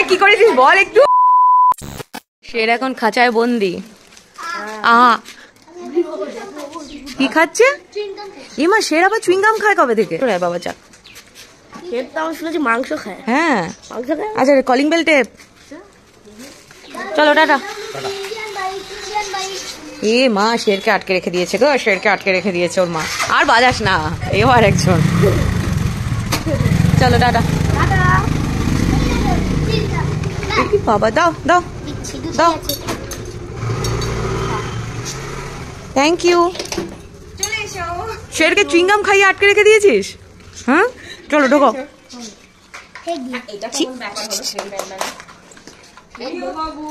কি করেছিস বল একটু। শের এখন খাঁচায় বন্দি। কি খাচ্ছে? ইমা শের আবার চুইংগাম খায় কবে থেকে? বাবা চা মাংস খায়। হ্যাঁ আচ্ছা কলিং বেল টেপ। চলো টাটা। এ মা শেরকে আটকে রেখে দিয়েছে গো, শেরকে আটকে রেখে দিয়েছে ওর মা। আর বাজাস না, এও আর একজন। চলো টাটা। বাবা দাও দাও দাও, থ্যাংক ইউ। শেরকে চুইংগাম খাইয়ে আটকে রেখে দিয়েছিস? হ্যাঁ চলো ঢোকো।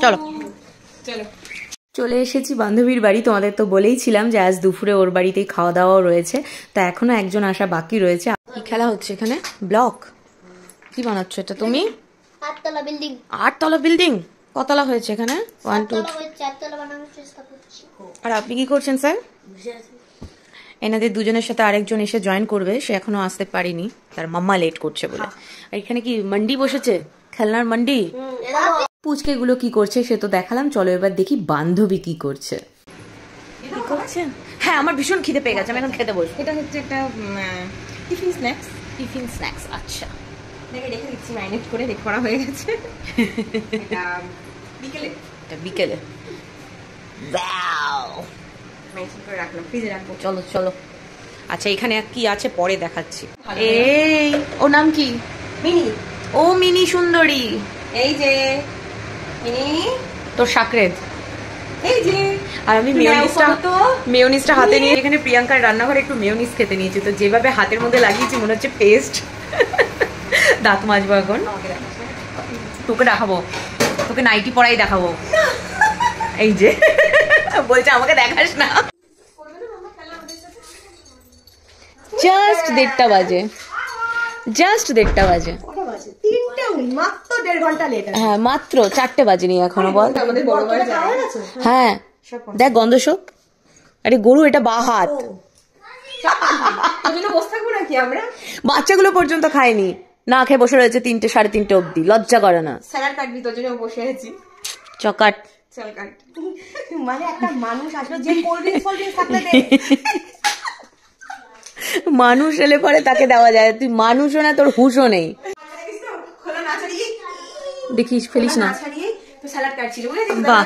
চলো চলে এসেছি বান্ধবীর বাড়ি। তোমাদের তো বলেইছিলাম যে আজ দুপুরে ওর বাড়িতেই খাওয়া দাওয়াও রয়েছে, তা এখনো একজন আসা বাকি রয়েছে। কি খেলা হচ্ছে এখানে? ব্লক। কি বানাচ্ছ এটা তুমি? 8তলা বিল্ডিং। 8তলা বিল্ডিং? কতলা হয়েছে এখানে? 1 2 4তলা বানানোর চেষ্টা করছি। আর আপনি কি করছেন স্যার? এনাদের দুজনের সাথে আরেকজন এসে জয়েন করবে, সে এখনো আসতে পারেনি, তার মাম্মা লেট করছে বলে। আর এখানে কি মান্ডি বসেছে, খেলনার মান্ডি। পুচকে গুলো কি করছে সে তো দেখালাম, চলো এবার দেখি বান্ধবী কি করছে। কি করছেন? হ্যাঁ আমার ভীষণ খিদে পেয়ে গেছে, আমি এখন খেতে বসবো। এটা হচ্ছে একটা টিফিন স্ন্যাক্স। টিফিন স্ন্যাক্স, আচ্ছা রেখে দিচ্ছি, ম্যারিনেট করে রেখে করা হয়ে গেছে। এটা বিকেলে, এটা বিকেলে। ওয়াও, ম্যারিনেট করে রাখলাম, ফ্রিজে রাখবো। চলো চলো। আচ্ছা এখানে কি আছে পরে দেখাচ্ছি। এই ওর নাম কি? মিনি। ও মিনি সুন্দরী। এই যে মিনি, তোর সাকরেদ। এই যে। আর আমি মেয়োনিজটা হাতে নিয়ে এখানে প্রিয়াঙ্কার রান্নাঘরে একটু মেয়োনিজ খেতে নিয়েছি, তো যেভাবে হাতের মধ্যে লাগিয়েছি মনে হচ্ছে পেস্ট। দাঁত মাজবো এখন। তোকে দেখাবো, তোকে নাইটি পরাই দেখাবো। এই যে বলছে আমাকে দেখাস না। জাস্ট 1:30 বাজে, জাস্ট 1:30 বাজে। মাত্র 1.5 ঘন্টা লেট। হ্যাঁ মাত্র 4টে বাজেনি এখনো। বল আমাদের বড় বড় হ্যাঁ দেখ গন্ধ শোক। আরে গরু, এটা বা হাত। বসে থাকবো নাকি আমরা? বাচ্চাগুলো পর্যন্ত খায়নি, না খেয়ে বসে রয়েছে 3টে 3:30 অব্দি। লজ্জা করে না? স্যালাড কাটবি তোর জন্য বসে আছি। চকাট চল কাট। মানে একটা মানুষ আসলে যে কোল্ড ড্রিঙ্কস থাকলে দে। মানুষ এলে পরে তাকে দেওয়া যায়, তুই মানুষও না, তোর হুঁশও নেই। দেখিস ফেলিস না। বাহ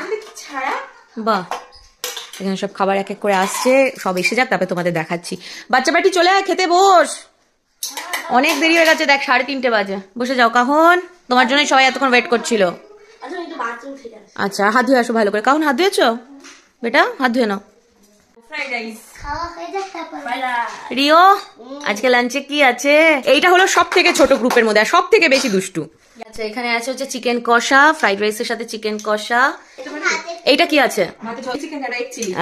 বাহ, এখানে সব খাবার এক এক করে আসছে, সব এসে যাক তারপরে তোমাদের দেখাচ্ছি। বাচ্চা পাটি চলে আয়, খেতে বস। অনেক দেরি হয়ে গেছে, দেখ 3:30 বাজে। বসে যাও কাহন, তোমার জন্য সবাই এতক্ষণ ওয়েট করছিল। আচ্ছা হাত ধুয়ে আসো ভালো করে। কাহন হাত ধুয়েছো বেটা? হাত ধুয়ে নাও। রিও আজকে লাঞ্চে কি আছে? এইটা হলো সব থেকে ছোট গ্রুপের মধ্যে, আর সব থেকে বেশি দুষ্টু। আচ্ছা এখানে আছে হচ্ছে চিকেন কষা, ফ্রাইড রাইসের সাথে চিকেন কষা। এইটা কি আছে?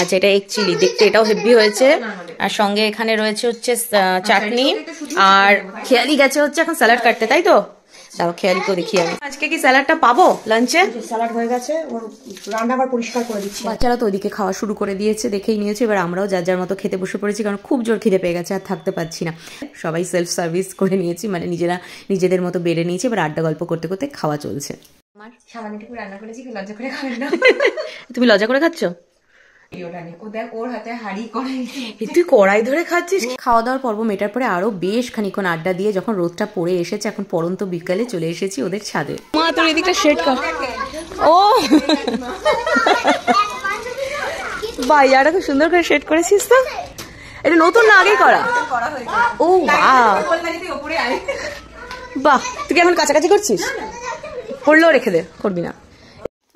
আচ্ছা এটা এগ চিলি, দেখতে এটাও হেভি হয়েছে। আর সঙ্গে এখানে রয়েছে হচ্ছে চাটনি, আর খেয়ালি গেছে হচ্ছে এখন স্যালাড কাটতে, তাই তো? তাও খেয়ালিকেও দেখি আমি। আজকে কি স্যালাডটা পাবো লাঞ্চে? স্যালাড হয়ে গেছে, ওর রান্নাঘর পরিষ্কার করে দিচ্ছি। বাচ্চারা তো ওইদিকে খাওয়া শুরু করে দিয়েছে, দেখেই নিয়েছে। এবার আমরাও যার যার মতো খেতে বসে পড়েছি, কারণ খুব জোর খিদে পেয়ে গেছে, আর থাকতে পারছি না। সবাই সেলফ সার্ভিস করে নিয়েছি, মানে নিজেরা নিজেদের মতো বেড়ে নিয়েছি। এবার আড্ডা গল্প করতে করতে খাওয়া চলছে। সামান্যটুকু রান্না করেছি, লজ্জা করে খাবেন না। তুমি লজ্জা করে খাচ্ছ? ওর হাতে হাড়ি কড়াই, তুই কড়াই ধরে খাচ্ছিস। খাওয়া দাওয়ার পর্ব মেটার পরে আরো বেশ খানিক্ষণ আড্ডা দিয়ে যখন রোদটা পড়ে এসেছে, এখন পরন্ত বিকালে চলে এসেছি ওদের ছাদে। মা তোর এদিকটা শেড কর। ও ভাই ইয়াটা খুব সুন্দর করে শেড করেছিস তো। এটা নতুন না আগেই করা? ও বাহ বাহ, তুই কি এখন কাছাকাছি করছিস? করলেও রেখে দে, করবি না।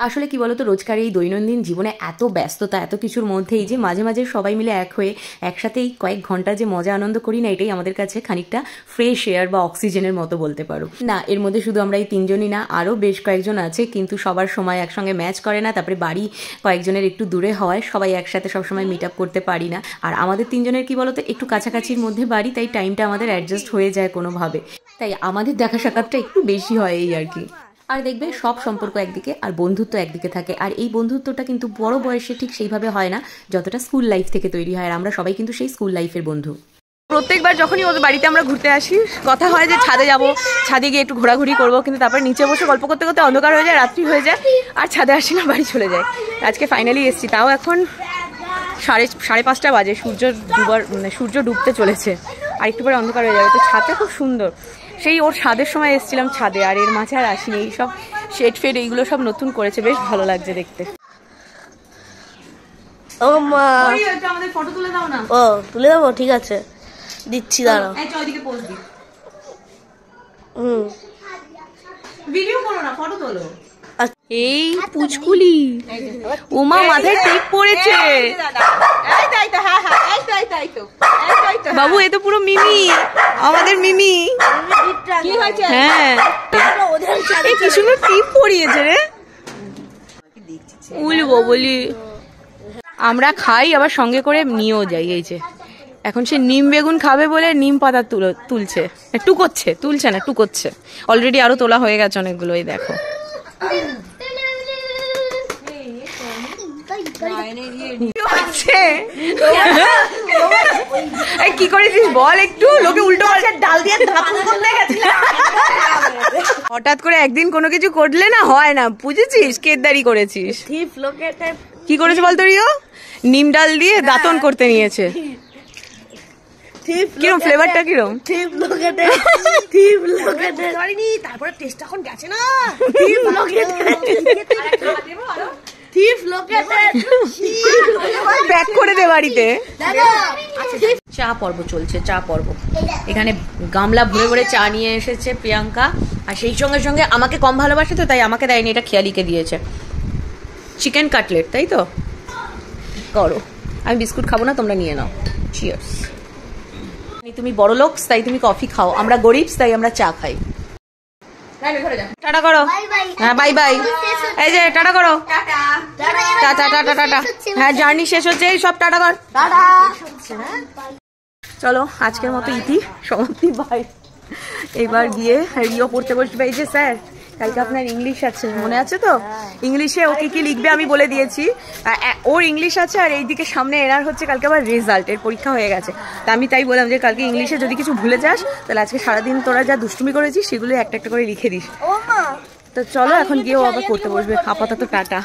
আসলে কি বলতো, রোজকার এই দৈনন্দিন জীবনে এত ব্যস্ততা, এত কিছুর মধ্যেই যে মাঝে মাঝে সবাই মিলে এক হয়ে একসাথেই কয়েক ঘন্টা যে মজা আনন্দ করি না, এটাই আমাদের কাছে খানিকটা ফ্রেশ এয়ার বা অক্সিজেনের মতো বলতে পারো। না এর মধ্যে শুধু আমরা এই 3জনই না, আরও বেশ কয়েকজন আছে, কিন্তু সবার সময় একসঙ্গে ম্যাচ করে না। তারপরে বাড়ি কয়েকজনের একটু দূরে হওয়ায় সবাই একসাথে সবসময় মিট আপ করতে পারি না। আর আমাদের 3জনের কি বলতো, একটু কাছাকাছির মধ্যে বাড়ি, তাই টাইমটা আমাদের অ্যাডজাস্ট হয়ে যায় কোনোভাবে, তাই আমাদের দেখা সাক্ষাৎটা একটু বেশি হয় এই আর কি। আর দেখবে সব সম্পর্ক একদিকে আর বন্ধুত্ব একদিকে থাকে, আর এই বন্ধুত্বটা কিন্তু বড় বয়সে ঠিক সেইভাবে হয় না যতটা স্কুল লাইফ থেকে তৈরি হয়। আর আমরা সবাই কিন্তু সেই স্কুল লাইফের বন্ধু। প্রত্যেকবার যখনই ওদের বাড়িতে আমরা ঘুরতে আসি কথা হয় যে ছাদে যাব, ছাদে গিয়ে একটু ঘোরাঘুরি করবো, কিন্তু তারপর নিচে বসে গল্প করতে করতে অন্ধকার হয়ে যায়, রাত্রি হয়ে যায়, আর ছাদে আসি না, বাড়ি চলে যায়। আজকে ফাইনালি এসেছি, তাও এখন সাড়ে 5টা বাজে, সূর্য ডুবতে চলেছে, আর একটু পরে অন্ধকার হয়ে যাবে। তো ছাদটা খুব সুন্দর, সেই ওর ছাদের সময় এসেছিলাম ছাদে, আর এর মাঝে আর আসিনি। এই সব শেড ফেড এইগুলো সব নতুন করেছে, বেশ ভালো লাগছে দেখতে। ও মা, আমাদের ফটো তুলে দাও না। ও তুলে দেবো, ঠিক আছে দিচ্ছি, দাঁড়াও। ওইদিকে পোজ দি, হুম, ভিডিও করো না, ফটো তোলো। এই পুচকুলি, ওমা মাথায় টিপ পড়েছে বাবু, এ তো পুরো মিমি, আমাদের মিমি। কি হয়েছে? হ্যাঁ, কি সুন্দর টিপ পড়িয়েছে রে, উলবো বলি। আমরা খাই আবার সঙ্গে করে নিয়েও যাই। এই যে এখন সে নিম বেগুন খাবে বলে নিম পাতা তুলছে, টুকোচ্ছে, তুলছে না টুকোচ্ছে। অলরেডি আরো তোলা হয়ে গেছে অনেকগুলো, এই দেখো। কি করেছিস বল একটু, লোকে উল্টো ডাল দিয়ে হঠাৎ করে একদিন কোনো কিছু করলে না হয় না, বুঝেছিস, কেদারি করেছিস। কি করেছে বলতো রিও? নিম ডাল দিয়ে দাঁতন করতে নিয়েছে। কিরম ফ্লেভারটা, কিরম? তারপরে টেস্ট এখন গেছে না। ব্যাক করে দে বাড়িতে। চা পর্ব চলছে, চা পর্ব। এখানে গামলা ভরে ভরে চা নিয়ে এসেছে প্রিয়াঙ্কা, আর সেই সঙ্গে সঙ্গে আমাকে কম ভালোবাসে তো তাই আমাকে দেয়নি, এটা খেয়ালিকে দিয়েছে। চিকেন কাটলেট, তাই তো? করো, আমি বিস্কুট খাবো না, তোমরা নিয়ে নাও। চিয়ার্স। তুমি বড় লোক তাই তুমি কফি খাও, আমরা গরিব তাই আমরা চা খাই। টাটা করো। হ্যাঁ বাই বাই। এই যে টাটা করো। Tata tata tata. হ্যাঁ জার্নি শেষ হচ্ছে, এই সব টাটা কর। চলো আজকের মতো ইতি সমাপ্তি, বাই। এবার গিয়ে রিও পড়তে বসবে। এই যে স্যার, কালকে আপনার ইংলিশ আছে, মনে আছে তো? ইংলিশে ও কি কি লিখবে আমি বলে দিয়েছি। ওর ইংলিশ আছে, আর এইদিকে সামনে এনার হচ্ছে কালকে আবার রেজাল্ট, এর পরীক্ষা হয়ে গেছে। তা আমি তাই বললাম যে কালকে ইংলিশে যদি কিছু ভুলে যাস তাহলে আজকে সারাদিন তোরা যা দুষ্টুমি করেছিস সেগুলো একটা একটা করে লিখে দিস। তো চলো এখন গিয়ে ও আবার পড়তে বসবে। আপাতত টাটা।